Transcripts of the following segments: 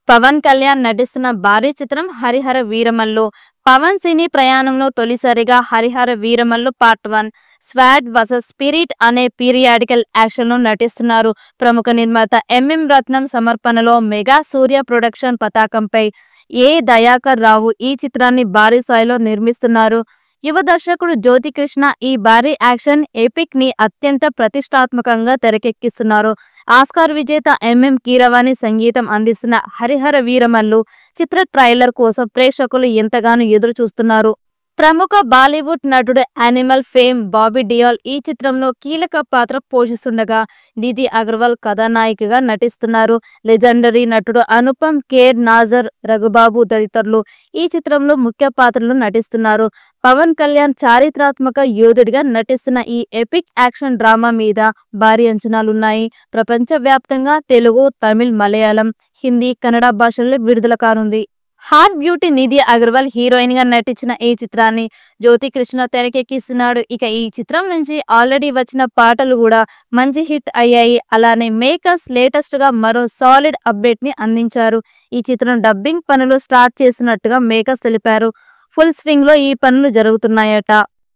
పవన్ కళ్యాణ్ నటిస్తున్న భారీ చిత్రం హరిహర వీరమల్లు. పవన్ సినీ ప్రయాణంలో తొలిసారిగా Harihara Veeramallu part 1 స్వాడ్ versus spirit అనే పీరియాడికల్ యాక్షన్ లో నటిస్తున్నారు. ప్రముఖ నిర్మాత ఎంఎం రత్నం సమర్పణలో మెగా సూర్య ప్రొడక్షన్ పతాకంపై ఏ దయాకర్ రావు ఈ చిత్రాన్ని భారీ స్థాయిలో నిర్మిస్తున్నారు. యువ దర్శకుడు జ్యోతికృష్ణ ఈ భారీ యాక్షన్ ఎపిక్ ని అత్యంత ప్రతిష్టాత్మకంగా తెరకెక్కిస్తున్నారు. ఆస్కార్ విజేత ఎంఎం కీరవాణి సంగీతం అందిస్తున్న హరిహర వీరమల్లు చిత్ర ట్రైలర్ కోసం ప్రేక్షకులు ఎంతగానో ఎదురు చూస్తున్నారు. ప్రముఖ బాలీవుడ్ నటుడు యానిమల్ ఫేమ్ బాబీ డియోల్ ఈ చిత్రంలో కీలక పాత్ర పోషిస్తుండగా నిధి అగర్వాల్ కథానాయికగా నటిస్తున్నారు. లెజెండరీ నటుడు అనుపమ్ ఖేర్, నాజర్, రఘుబాబు తదితరులు ఈ చిత్రంలో ముఖ్య పాత్రలు నటిస్తున్నారు. పవన్ కళ్యాణ్ చారిత్రాత్మక యోధుడిగా నటిస్తున్న ఈ ఎపిక్ యాక్షన్ డ్రామా మీద భారీ అంచనాలున్నాయి. ప్రపంచవ్యాప్తంగా తెలుగు, తమిళ్, మలయాళం, హిందీ, కన్నడ భాషల్లో విడుదల కానుంది. Hot beauty Nidhi Agarwal heroine గా నటించిన ఈ చిత్రాన్ని జ్యోతికృష్ణ తెరకెక్కిస్తున్నాడు. ఇక ఈ చిత్రం నుంచి ఆల్రెడీ వచ్చిన పాటలు కూడా మంచి హిట్ అయ్యాయి. అలానే మేకర్స్ లేటెస్ట్ గా మరో సాలిడ్ అప్డేట్ ని అందించారు. ఈ చిత్రం డబ్బింగ్ పనులు స్టార్ట్ చేసినట్టుగా మేకర్స్ తెలిపారు. ఫుల్ స్వింగ్ లో ఈ పనులు జరుగుతున్నాయట.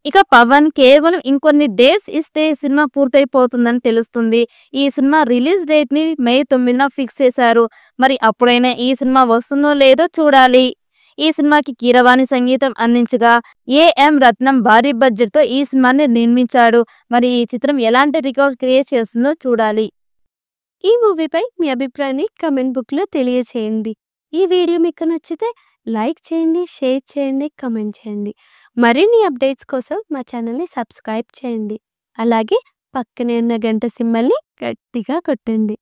ఇక పవన్ కేవలం ఇంకొన్ని డేస్ ఇస్తే సినిమా పూర్తయిపోతుందని తెలుస్తుంది. ఈ సినిమా రిలీజ్ డేట్ ని మే 9న ఫిక్స్ చేశారు. మరి అప్పుడైనా ఈ సినిమా వస్తుందో లేదో చూడాలి. ఈ సినిమాకి కీరవాణి సంగీతం అందించగా ఏఎం రత్నం భారీ బడ్జెట్ తో ఈ సినిమాని నిర్మించాడు. మరి ఈ చిత్రం ఎలాంటి రికార్డ్ క్రియేట్ చేస్తుందో చూడాలి. ఈ మూవీపై మీ అభిప్రాయాన్ని కమెంట్ బుక్ లో తెలియచేయండి. ఈ వీడియో మీకు నచ్చితే లైక్ చేయండి, షేర్ చేయండి, కమెంట్ చేయండి. మరిన్ని అప్డేట్స్ కోసం మా ఛానల్ని సబ్స్క్రైబ్ చేయండి. అలాగే పక్కనే ఉన్న గంట సింబల్ని గట్టిగా కొట్టండి.